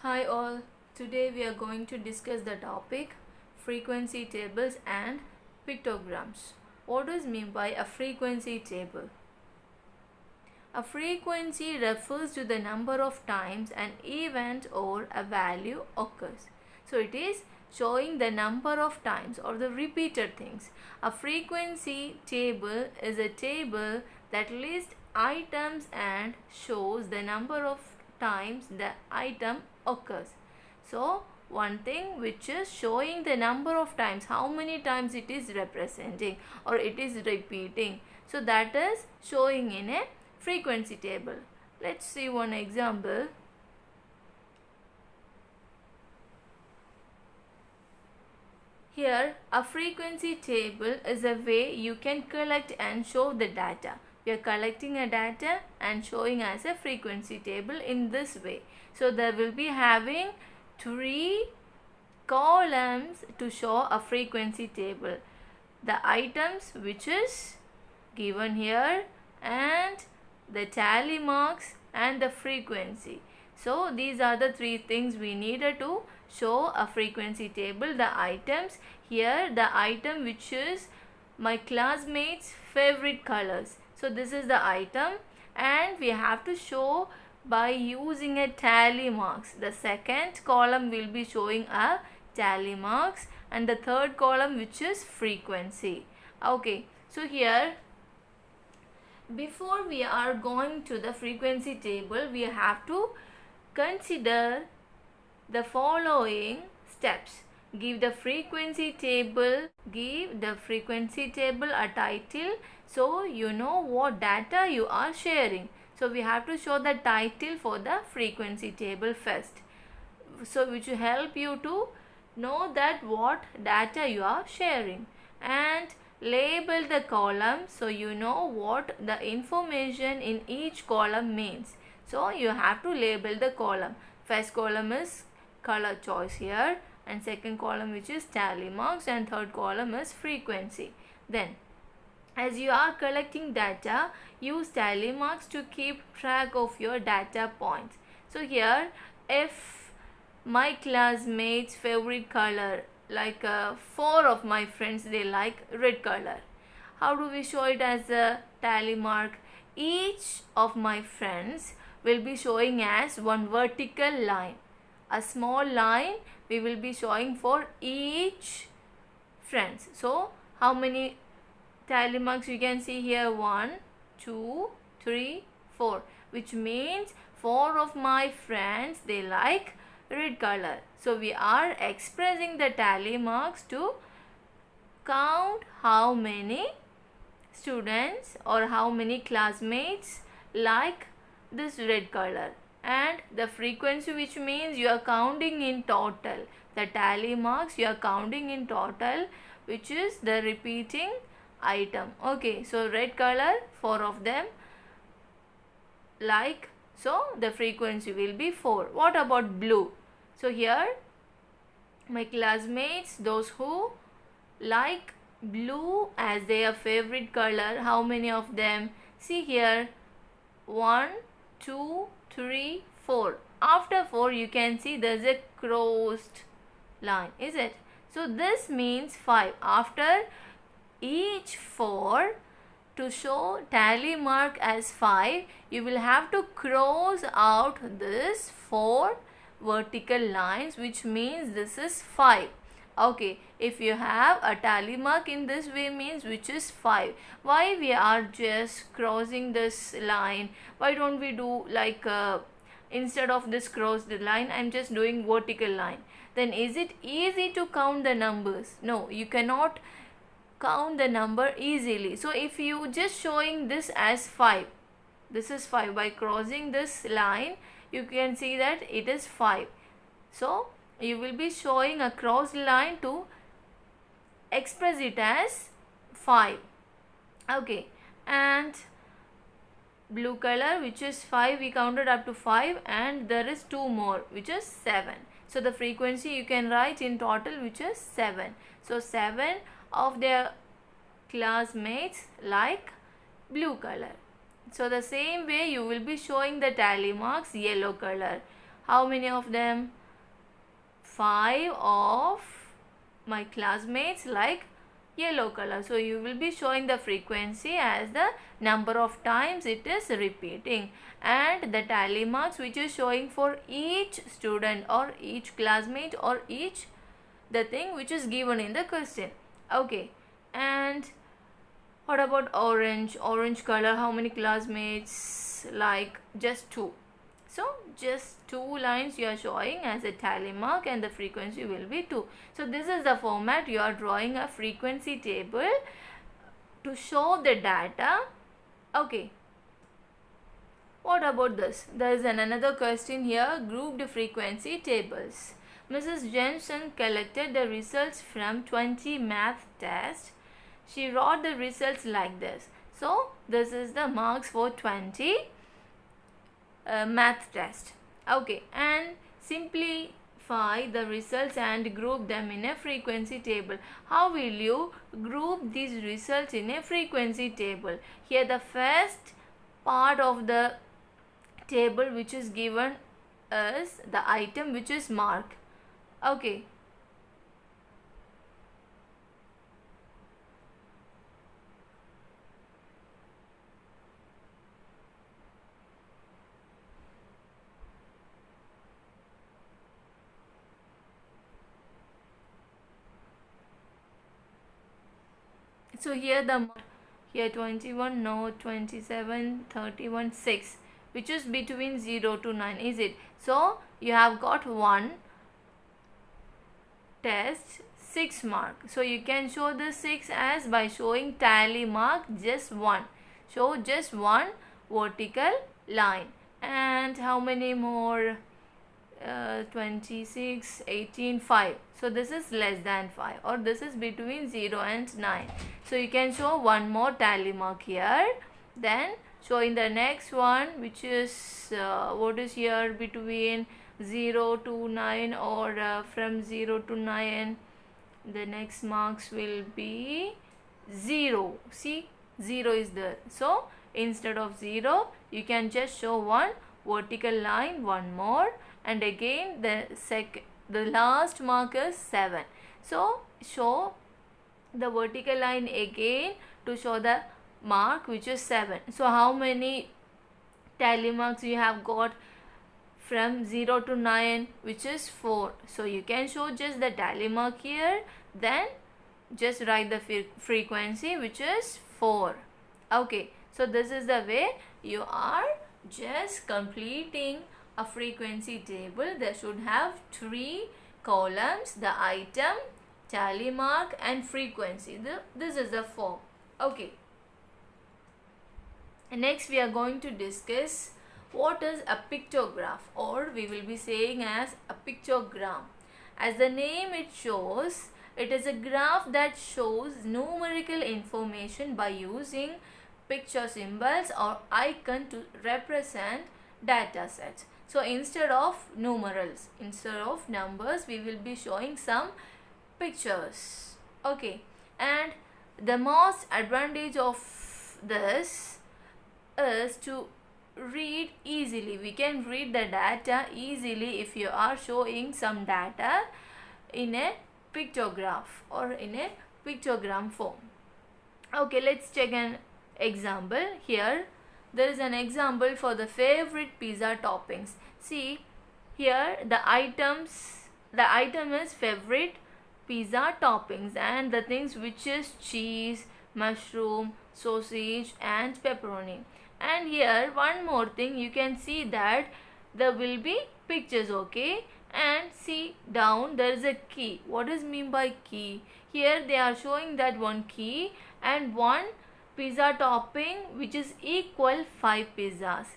Hi all, today we are going to discuss the topic frequency tables and pictograms. What is meant by a frequency table? A frequency refers to the number of times an event or a value occurs. So it is showing the number of times or the repeated things. A frequency table is a table that lists items and shows the number of times the item occurs. So one thing which is showing the number of times, how many times it is representing or it is repeating. So that is showing in a frequency table. Let's see one example. Here, a frequency table is a way you can collect and show the data. We are collecting a data and showing as a frequency table in this way. So there will be having 3 columns to show a frequency table. The items which is given here and the tally marks and the frequency. So these are the 3 things we needed to show a frequency table. The items here, the item which is my classmates' favorite colors. So this is the item and we have to show by using a tally marks. The second column will be showing a tally marks and the third column which is frequency. Okay, so here before we are going to the frequency table, we have to consider the following steps. Give the frequency table a title so you know what data you are sharing. So we have to show the title for the frequency table first. So which will help you to know that what data you are sharing, and label the column so you know what the information in each column means. So you have to label the column. First column is color choice here, and second column which is tally marks, and third column is frequency. Then as you are collecting data, use tally marks to keep track of your data points. So here, if my classmates' favorite color, like 4 of my friends, they like red color. How do we show it as a tally mark? Each of my friends will be showing as one vertical line. A small line we will be showing for each friends. So how many tally marks you can see here? 1, 2, 3, 4, which means 4 of my friends, they like red color. So we are expressing the tally marks to count how many students or how many classmates like this red color, and the frequency, which means you are counting in total. The tally marks you are counting in total, which is the repeating item. Okay, so red color 4 of them like, so the frequency will be 4. What about blue? So here my classmates, those who like blue as their favorite color, how many of them? See here, 1, 2, 3, 4. After 4 you can see there's a crossed line, is it? So this means 5. After each 4, to show tally mark as 5, you will have to cross out this 4 vertical lines, which means this is 5. Okay, if you have a tally mark in this way, means which is 5. Why we are just crossing this line? Why don't we do like instead of this crossed line, I'm just doing vertical line? Then is it easy to count the numbers? No, you cannot count the number easily. So if you just showing this as 5, this is 5, by crossing this line you can see that it is 5. So you will be showing a crossed line to express it as 5. Okay, and blue color, which is 5, we counted up to 5, and there is 2 more, which is 7. So the frequency you can write in total, which is 7. So 7 of their classmates like blue color. So the same way you will be showing the tally marks yellow color. How many of them? 5 of my classmates like yellow color. So you will be showing the frequency as the number of times it is repeating, and the tally marks which is showing for each student or each classmate or each the thing which is given in the question. Okay, and what about orange? Orange color, how many classmates? Like just 2. So just 2 lines you are showing as a tally mark, and the frequency will be 2. So this is the format you are drawing a frequency table to show the data. Okay. What about this? There is another question here, grouped frequency tables. Mrs. Jensen collected the results from 20 math tests. She wrote the results like this. So this is the marks for 20 math test. Okay, and simplify the results and group them in a frequency table. How will you group these results in a frequency table? Here the first part of the table which is given is the item which is marked. Okay. So here 21, no, 27, 31, 6, which is between 0 to 9, is it? So you have got one test 6 mark. So you can show the 6 as by showing tally mark just 1. Show just one vertical line. And how many more? 26, 18, 5. So this is less than 5, or this is between 0 and 9. So you can show one more tally mark here. Then showing the next one, which is what is here between 0 to 9, or from 0 to 9. The next marks will be 0. See, 0 is there. So instead of 0, you can just show one vertical line, one more, and again the last mark is 7. So show the vertical line again to show the mark which is 7. So how many tally marks you have got from 0 to 9, which is 4. So you can show just the tally mark here, then just write the frequency which is 4. Okay, so this is the way you are just completing a frequency table. They should have 3 columns: the item, tally mark, and frequency. This is the form. Okay. Next we are going to discuss what is a pictograph, or we will be saying as a pictogram. As the name it shows, it is a graph that shows numerical information by using picture symbols or icon to represent data sets. So instead of numerals, instead of numbers, we will be showing some pictures. Okay, and the most advantage of this is to read easily. We can read the data easily if you are showing some data in a pictograph or in a pictogram form. Okay, let's check an example. Here there is an example for the favorite pizza toppings. See here the item is favorite pizza toppings, and the things which is cheese, mushroom, sausage, and pepperoni. And here one more thing, you can see that there will be pictures. Okay, and see down there is a key. What is mean by key? Here they are showing that one key and one pizza topping which is equal 5 pizzas.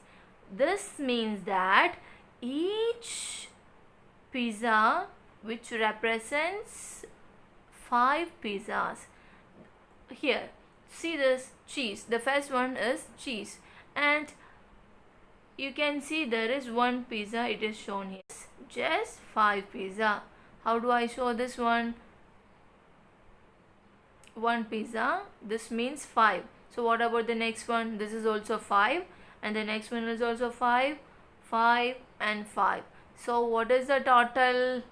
This means that each pizza which represents 5 pizzas. Here see this cheese, the first one is cheese, and you can see there is one pizza, it is shown here, just 5 pizza. How do I show this one? One pizza, this means 5. So what about the next one? This is also 5, and the next one is also 5, 5 and 5. So what is the total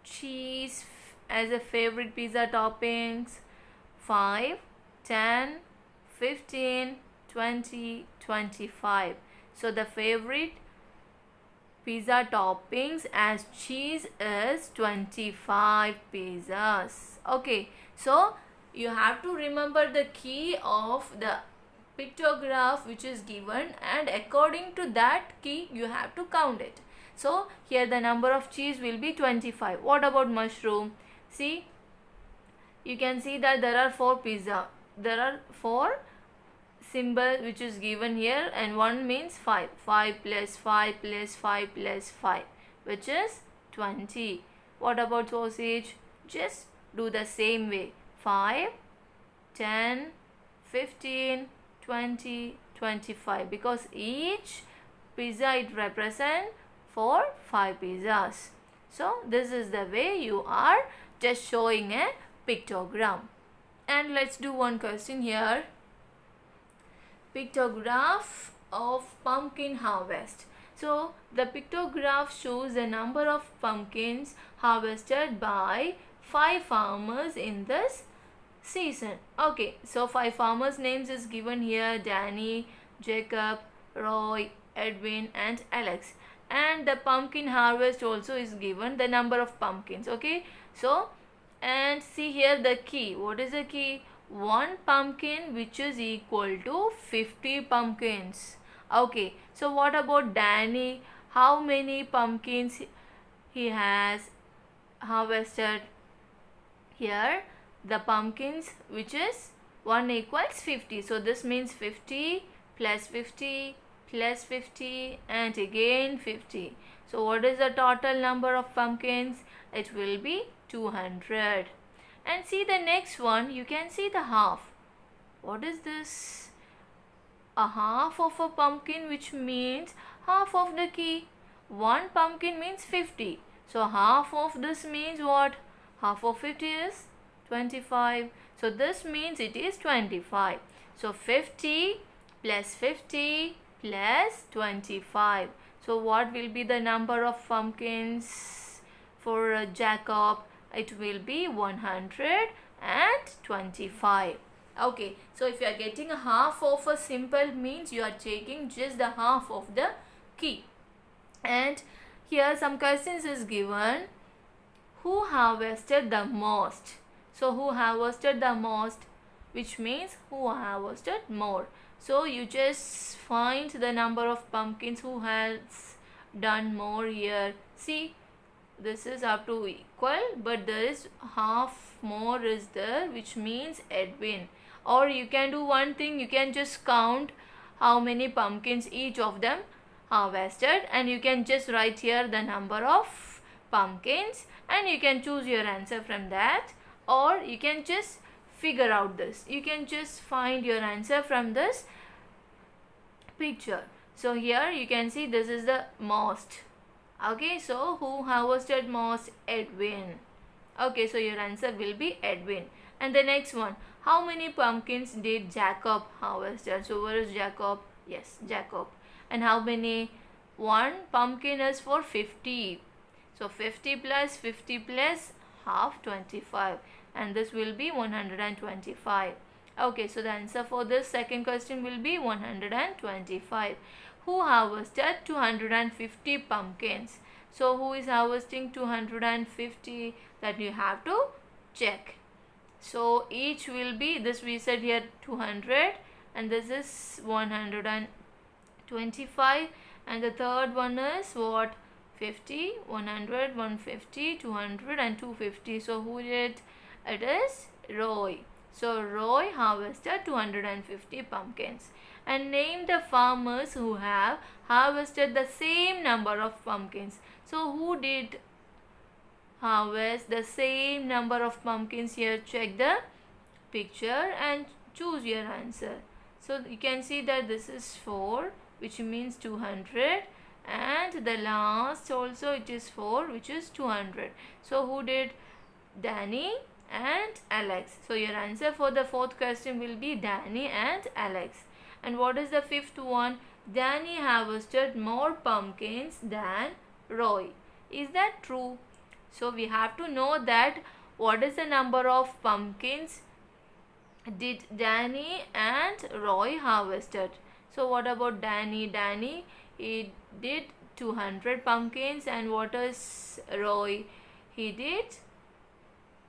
cheese as a favorite pizza toppings? 5, 10, 15, 20, 25. So the favorite pizza toppings as cheese is 25 pizzas. Okay, so you have to remember the key of the pictograph which is given, and according to that key you have to count it. So here the number of cheese will be 25. What about mushroom? See, you can see that there are 4 pizza. There are 4 symbol which is given here, and 1 means 5. 5 plus 5 plus 5 plus 5, which is 20. What about sausage? Just do the same way. 5, 10, 15, 20, 25, because each pizza it represents 5 pizzas. So this is the way you are just showing a pictogram. And let's do one question here. Pictograph of pumpkin harvest. So the pictograph shows the number of pumpkins harvested by 5 farmers in this season. Okay, so 5 farmers names is given here: Danny, Jacob, Roy, Edwin and Alex. And the pumpkin harvest also is given, the number of pumpkins. Okay, so and see here the key. What is the key? 1 pumpkin which is equal to 50 pumpkins. Okay, so what about Danny? How many pumpkins he has harvested? Here the pumpkins which is 1 equals 50. So this means 50 plus 50 plus 50 and again 50. So what is the total number of pumpkins? It will be 200. And see the next one, you can see the half. What is this? A half of a pumpkin, which means half of the key. 1 pumpkin means 50. So half of this means what? Half of 50 is 25. So this means it is 25. So 50 plus 50 plus 25. So what will be the number of pumpkins for Jacob? It will be 125. Okay, so if you are getting a half of a simple, means you are taking just the half of the key. And here some questions is given. Who harvested the most? So who harvested the most, which means who harvested more. So you just find the number of pumpkins who has done more here. See, this is up to equal, but there is half more is there, which means Edwin. Or you can do one thing, you can just count how many pumpkins each of them harvested, and you can just write here the number of pumpkins and you can choose your answer from that. Or you can just figure out this, you can just find your answer from this picture. So here you can see this is the most. Okay, so who harvested most? Edwin. Okay, so your answer will be Edwin. And the next one, how many pumpkins did Jacob harvested? So where is Jacob? Yes, Jacob. And how many? 1 pumpkin is for 50. So 50 plus 50 plus half, 25, and this will be 125. Okay, so the answer for this second question will be 125. Who harvested 250 pumpkins? So who is harvesting 250? That you have to check. So each will be, this we said here 200, and this is 125, and the third one is what? 50, 100, 150, 200 and 250. So who did? It is Roy. So Roy harvested 250 pumpkins. And name the farmers who have harvested the same number of pumpkins. So who did harvest the same number of pumpkins? Here check the picture and choose your answer. So you can see that this is 4, which means 200, and the last also it is 4, which is 200. So who did? Danny and Alex. So your answer for the fourth question will be Danny and Alex. And what is the fifth one? Danny harvested more pumpkins than Roy. Is that true? So we have to know that what is the number of pumpkins did Danny and Roy harvested. So what about Danny? Danny, he did 200 pumpkins, and what is Roy? He did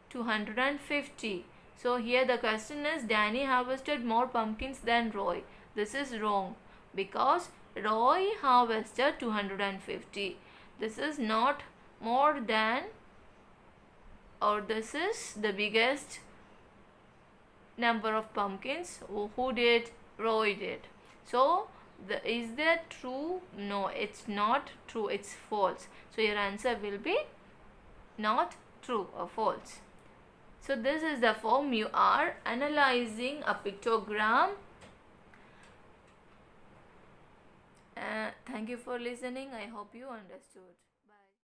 250. So here the question is, Danny harvested more pumpkins than Roy. This is wrong because Roy harvested 250. This is not more than, or this is the biggest number of pumpkins. Who did? Roy did. So is that true? No, it's not true, it's false. So your answer will be not true or false. So this is the form. You are analyzing a pictogram. Thank you for listening. I hope you understood.